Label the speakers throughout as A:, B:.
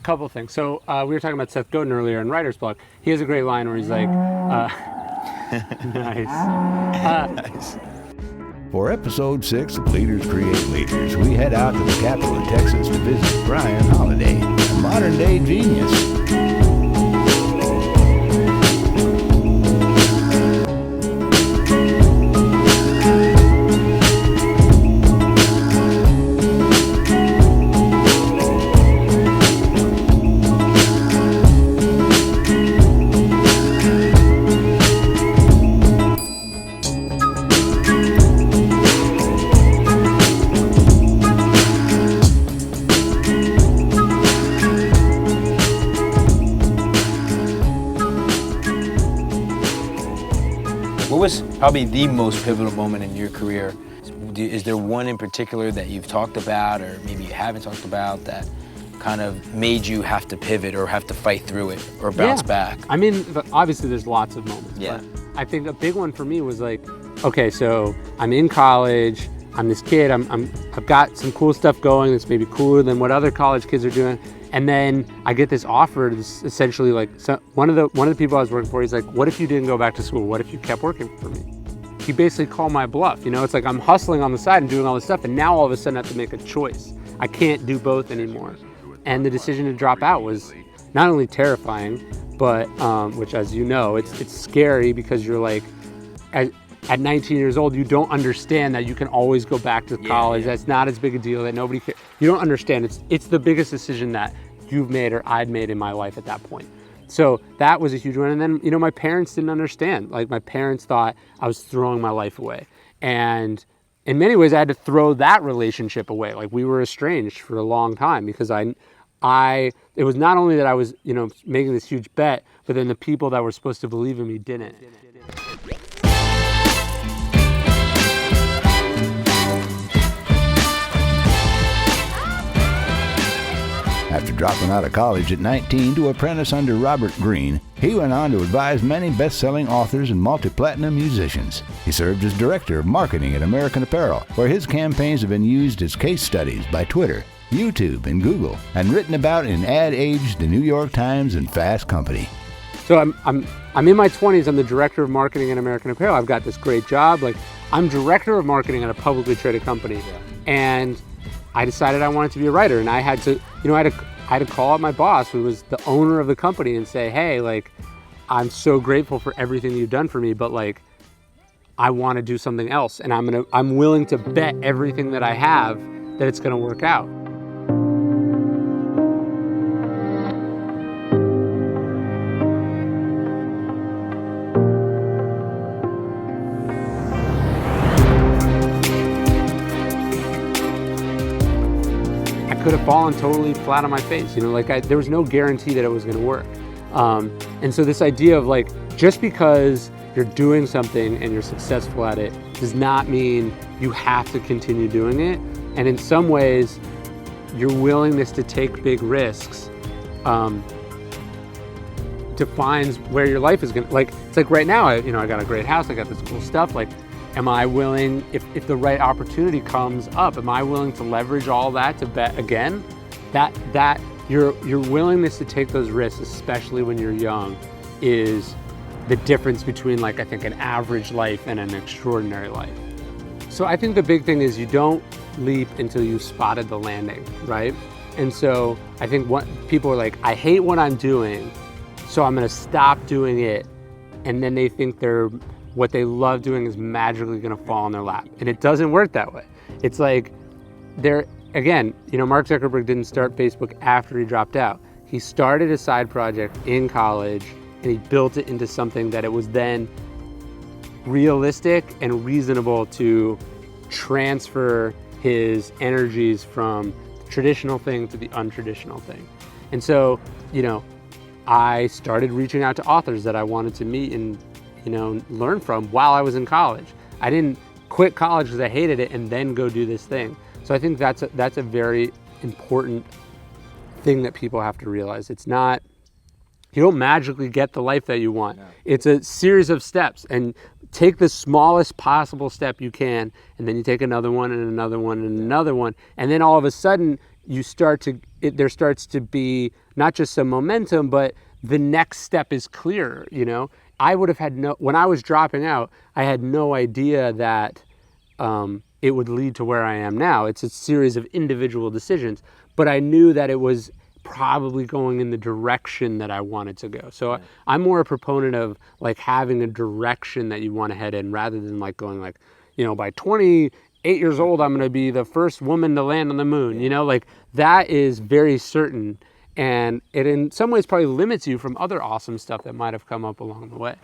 A: couple things. So we were talking about Seth Godin earlier in Writer's Block. He has a great line where he's like, nice.
B: Nice. For episode 6 of Leaders Create Leaders, we head out to the capital of Texas to visit Brian Holiday, a modern-day genius.
C: What was probably the most pivotal moment in your career? Is there one in particular that you've talked about, or maybe you haven't talked about, that kind of made you have to pivot or have to fight through it or bounce back?
A: I mean, obviously there's lots of moments.
C: Yeah.
A: But I think a big one for me was like, okay, so I'm in college, I'm this kid, I've got some cool stuff going that's maybe cooler than what other college kids are doing. And then I get this offer, this essentially like, so one of the people I was working for, he's like, what if you didn't go back to school? What if you kept working for me? He basically called my bluff. You know, it's like I'm hustling on the side and doing all this stuff, and now all of a sudden I have to make a choice. I can't do both anymore. And the decision to drop out was not only terrifying, but, which as you know, it's scary because you're like, at 19 years old, you don't understand that you can always go back to college. Yeah. That's not as big a deal, that nobody cares. You don't understand. It's the biggest decision that you've made or I'd made in my life at that point. So that was a huge one. And then, you know, my parents didn't understand. Like, my parents thought I was throwing my life away. And in many ways, I had to throw that relationship away. Like, we were estranged for a long time because it was not only that I was, you know, making this huge bet, but then the people that were supposed to believe in me didn't.
B: After dropping out of college at 19 to apprentice under Robert Greene, he went on to advise many best-selling authors and multi-platinum musicians. He served as director of marketing at American Apparel, where his campaigns have been used as case studies by Twitter, YouTube, and Google, and written about in Ad Age, the New York Times, and Fast Company.
A: So I'm in my 20s. I'm the director of marketing at American Apparel. I've got this great job. Like, I'm director of marketing at a publicly traded company, and I decided I wanted to be a writer, and I had to, you know, I had to call up my boss, who was the owner of the company, and say, hey, like, I'm so grateful for everything you've done for me, but like, I want to do something else, and I'm willing to bet everything that I have that it's gonna work out. Could have fallen totally flat on my face, you know, like there was no guarantee that it was going to work. And so this idea of like, just because you're doing something and you're successful at it does not mean you have to continue doing it. And in some ways, your willingness to take big risks defines where your life is going to, like, it's like right now, I got a great house, I got this cool stuff, like, am I willing, if the right opportunity comes up, am I willing to leverage all that to bet again? That your willingness to take those risks, especially when you're young, is the difference between, like, I think an average life and an extraordinary life. So I think the big thing is you don't leap until you've spotted the landing, right? And so I think what people are like, I hate what I'm doing, so I'm gonna stop doing it, and then they think what they love doing is magically gonna fall in their lap. And it doesn't work that way. It's like, again, you know, Mark Zuckerberg didn't start Facebook after he dropped out. He started a side project in college, and he built it into something that it was then realistic and reasonable to transfer his energies from the traditional thing to the untraditional thing. And so, you know, I started reaching out to authors that I wanted to meet and, you know, learn from while I was in college. I didn't quit college because I hated it and then go do this thing. So I think that's a very important thing that people have to realize. It's not, you don't magically get the life that you want. No. It's a series of steps, and take the smallest possible step you can, and then you take another one and another one and another one, and then all of a sudden you start to there starts to be not just some momentum, but the next step is clearer, you know? I would have had when I was dropping out, I had no idea that it would lead to where I am now. It's a series of individual decisions, but I knew that it was probably going in the direction that I wanted to go. So I'm more a proponent of like having a direction that you want to head in rather than like going like, you know, by 28 years old, I'm going to be the first woman to land on the moon, you know, like that is very certain. And it in some ways probably limits you from other awesome stuff that might have come up along the way.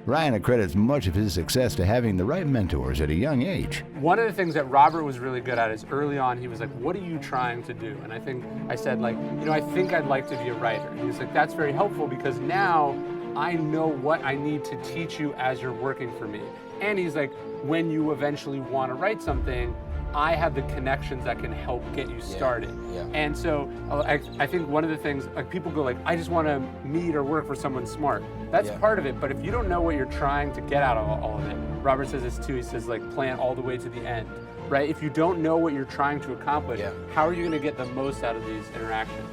B: Ryan accredits much of his success to having the right mentors at a young age.
A: One of the things that Robert was really good at is early on, he was like, what are you trying to do? And I think I said like, you know, I think I'd like to be a writer. And he was like, that's very helpful because now I know what I need to teach you as you're working for me. And he's like, when you eventually want to write something, I have the connections that can help get you started. And so I think one of the things, like people go like, I just want to meet or work for someone smart. That's part of it, but if you don't know what you're trying to get out of all of it, Robert says this too, he says like plan all the way to the end, right? If you don't know what you're trying to accomplish, how are you going to get the most out of these interactions?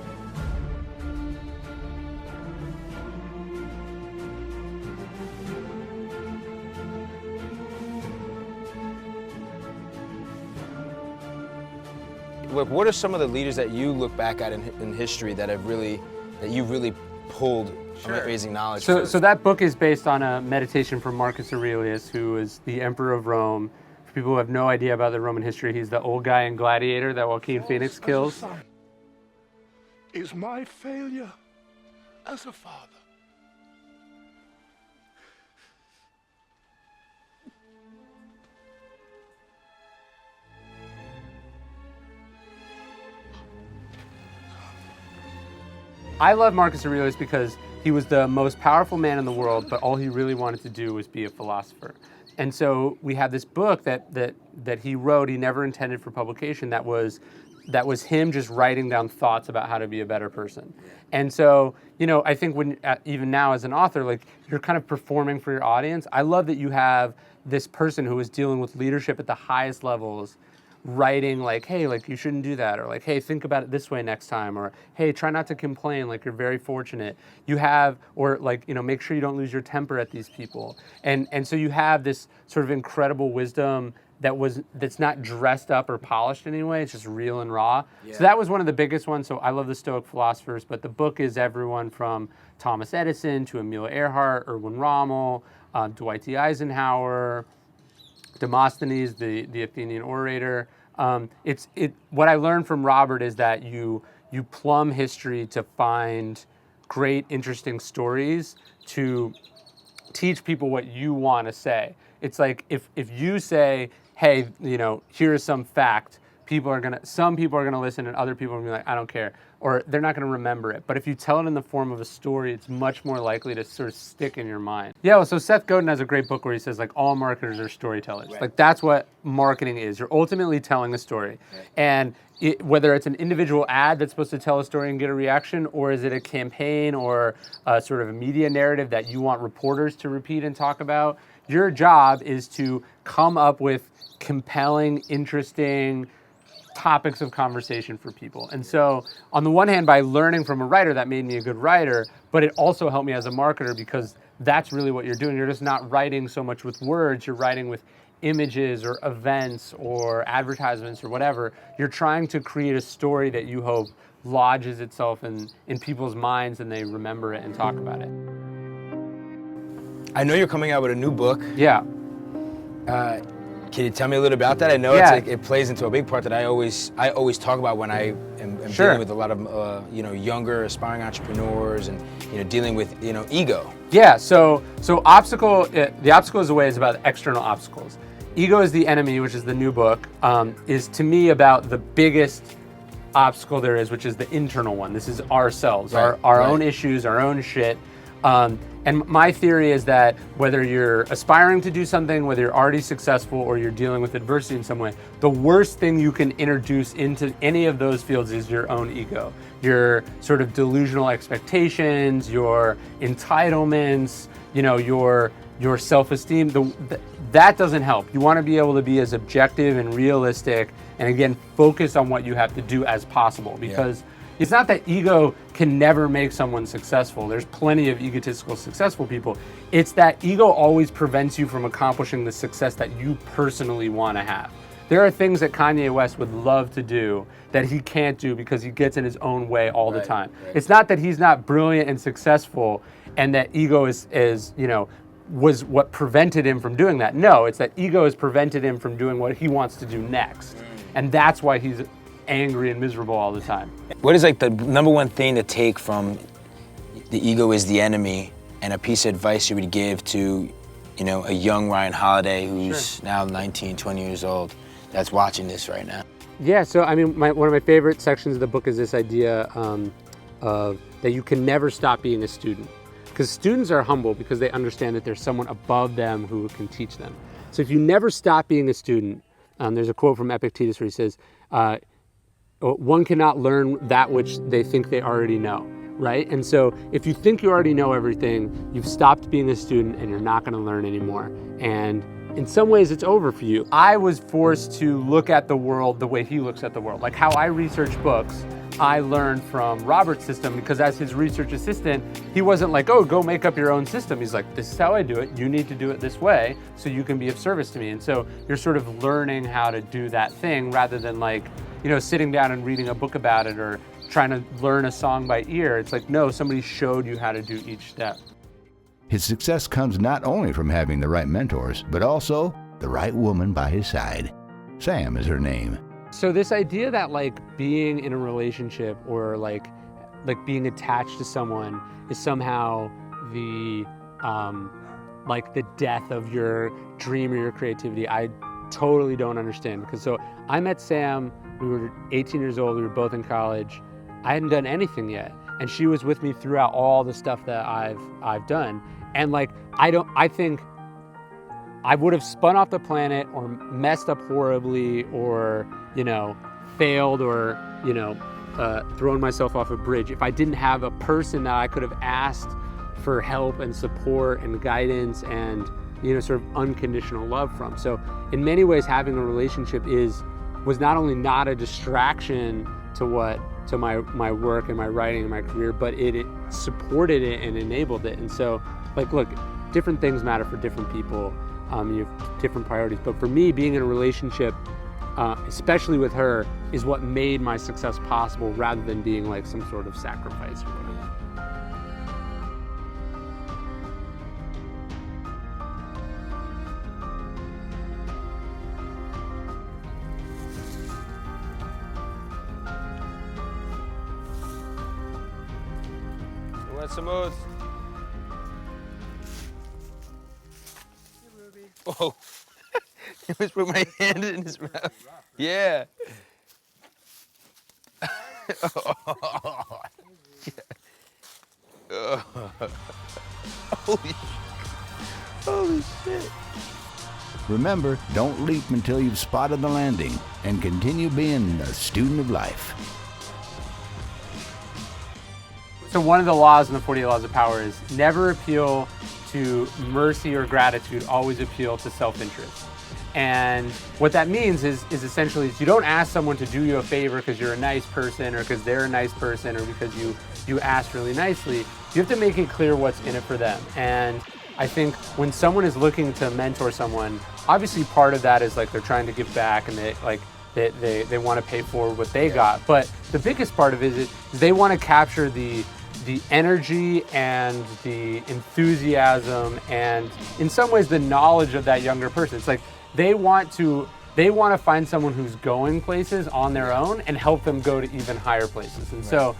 C: What are some of the leaders that you look back at in history that you've really pulled amazing knowledge from?
A: So that book is based on a meditation from Marcus Aurelius, who is the emperor of Rome. For people who have no idea about the Roman history, he's the old guy in Gladiator that Joaquin Phoenix kills.
D: Is my failure as a father.
A: I love Marcus Aurelius because he was the most powerful man in the world, but all he really wanted to do was be a philosopher. And so we have this book that he wrote, he never intended for publication, that was him just writing down thoughts about how to be a better person. And so, you know, I think when, even now as an author, like you're kind of performing for your audience. I love that you have this person who is dealing with leadership at the highest levels, writing like, hey, like you shouldn't do that, or like, hey, think about it this way next time, or hey, try not to complain, like you're very fortunate. You have, or like, you know, make sure you don't lose your temper at these people. And so you have this sort of incredible wisdom that's not dressed up or polished in any way, it's just real and raw. So that was one of the biggest ones. So I love the Stoic philosophers, but the book is everyone from Thomas Edison to Amelia Earhart, Erwin Rommel, Dwight D. Eisenhower, Demosthenes, the Athenian orator. What I learned from Robert is that you plumb history to find great, interesting stories to teach people what you want to say. It's like if you say, hey, you know, here's some fact, some people are gonna listen and other people are gonna be like, I don't care, or they're not gonna remember it. But if you tell it in the form of a story, it's much more likely to sort of stick in your mind. Yeah, well, so Seth Godin has a great book where he says like all marketers are storytellers. Right. Like that's what marketing is. You're ultimately telling a story. Right. And whether it's an individual ad that's supposed to tell a story and get a reaction, or is it a campaign or a sort of a media narrative that you want reporters to repeat and talk about, your job is to come up with compelling, interesting topics of conversation for people. And so on the one hand, by learning from a writer, that made me a good writer, but it also helped me as a marketer because that's really what you're doing. You're just not writing so much with words, you're writing with images or events or advertisements or whatever. You're trying to create a story that you hope lodges itself in people's minds and they remember it and talk about it.
C: I know you're coming out with a new book.
A: Yeah.
C: Can you tell me a little about that? I know it plays into a big part that I always talk about when I am dealing with a lot of younger aspiring entrepreneurs and dealing with ego.
A: Yeah. So the obstacle is a way is about external obstacles. Ego is the enemy, which is the new book. Is to me about the biggest obstacle there is, which is the internal one. This is ourselves, our own issues, our own shit. And my theory is that whether you're aspiring to do something, whether you're already successful or you're dealing with adversity in some way, the worst thing you can introduce into any of those fields is your own ego. Your sort of delusional expectations, your entitlements, your self-esteem. that doesn't help. You want to be able to be as objective and realistic, and again, focus on what you have to do as possible, because it's not that ego can never make someone successful. There's plenty of egotistical successful people. It's that ego always prevents you from accomplishing the success that you personally want to have. There are things that Kanye West would love to do that he can't do because he gets in his own way all the time. It's not that he's not brilliant and successful and that ego is, you know, was what prevented him from doing that. No, it's that ego has prevented him from doing what he wants to do next. And that's why he's angry and miserable all the time.
C: What is like the number one thing to take from the ego is the enemy, and a piece of advice you would give to, you know, a young Ryan Holiday who's now 19, 20 years old that's watching this right now?
A: Yeah, so I mean, one of my favorite sections of the book is this idea of that you can never stop being a student. Because students are humble because they understand that there's someone above them who can teach them. So if you never stop being a student, there's a quote from Epictetus where he says, one cannot learn that which they think they already know, right? And so if you think you already know everything, you've stopped being a student and you're not gonna learn anymore. And in some ways it's over for you. I was forced to look at the world the way he looks at the world. Like how I research books, I learned from Robert's system, because as his research assistant, he wasn't like, oh, go make up your own system. He's like, this is how I do it. You need to do it this way so you can be of service to me. And so you're sort of learning how to do that thing rather than like, you know, sitting down and reading a book about it or trying to learn a song by ear. It's like, no, somebody showed you how to do each step.
B: His success comes not only from having the right mentors, but also the right woman by his side. Sam is her name.
A: So this idea that like being in a relationship or like being attached to someone is somehow the like the death of your dream or your creativity, I totally don't understand. Because so I met Sam, we were 18 years old, we were both in college. I hadn't done anything yet, and she was with me throughout all the stuff that I've done. And like I think I would have spun off the planet or messed up horribly or, you know, failed or, you know, thrown myself off a bridge if I didn't have a person that I could have asked for help and support and guidance and, you know, sort of unconditional love from. So in many ways, having a relationship was not only not a distraction to my work and my writing and my career, but it supported it and enabled it. And so, like, look, different things matter for different people. You have different priorities. But for me, being in a relationship, especially with her, is what made my success possible rather than being like some sort of sacrifice or whatever.
C: Smooth. Oh, I just put my hand in his mouth. Yeah. Oh. Yeah. Holy shit.
B: Remember, don't leap until you've spotted the landing, and continue being a student of life.
A: So one of the laws in the 48 Laws of Power is never appeal to mercy or gratitude, always appeal to self-interest. And what that means is essentially you don't ask someone to do you a favor because you're a nice person or because they're a nice person or because you asked really nicely. You have to make it clear what's in it for them. And I think when someone is looking to mentor someone, obviously part of that is like they're trying to give back and they want to pay forward what they got. But the biggest part of it is they want to capture the energy and the enthusiasm and in some ways the knowledge of that younger person. It's like they want to find someone who's going places on their own and help them go to even higher places. And so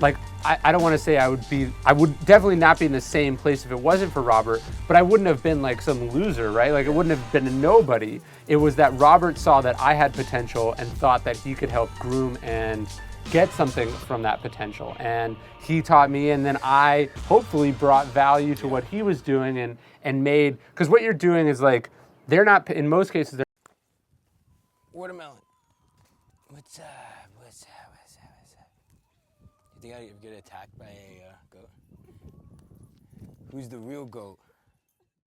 A: like I don't want to say I would definitely not be in the same place if it wasn't for Robert, but I wouldn't have been like some loser, right? Like it wouldn't have been a nobody. It was that Robert saw that I had potential and thought that he could help groom and get something from that potential. And he taught me, and then I hopefully brought value to what he was doing and made, because what you're doing is like, they're not, in most cases, they're...
C: Watermelon. What's up? You think I get attacked by a goat? Who's the real goat?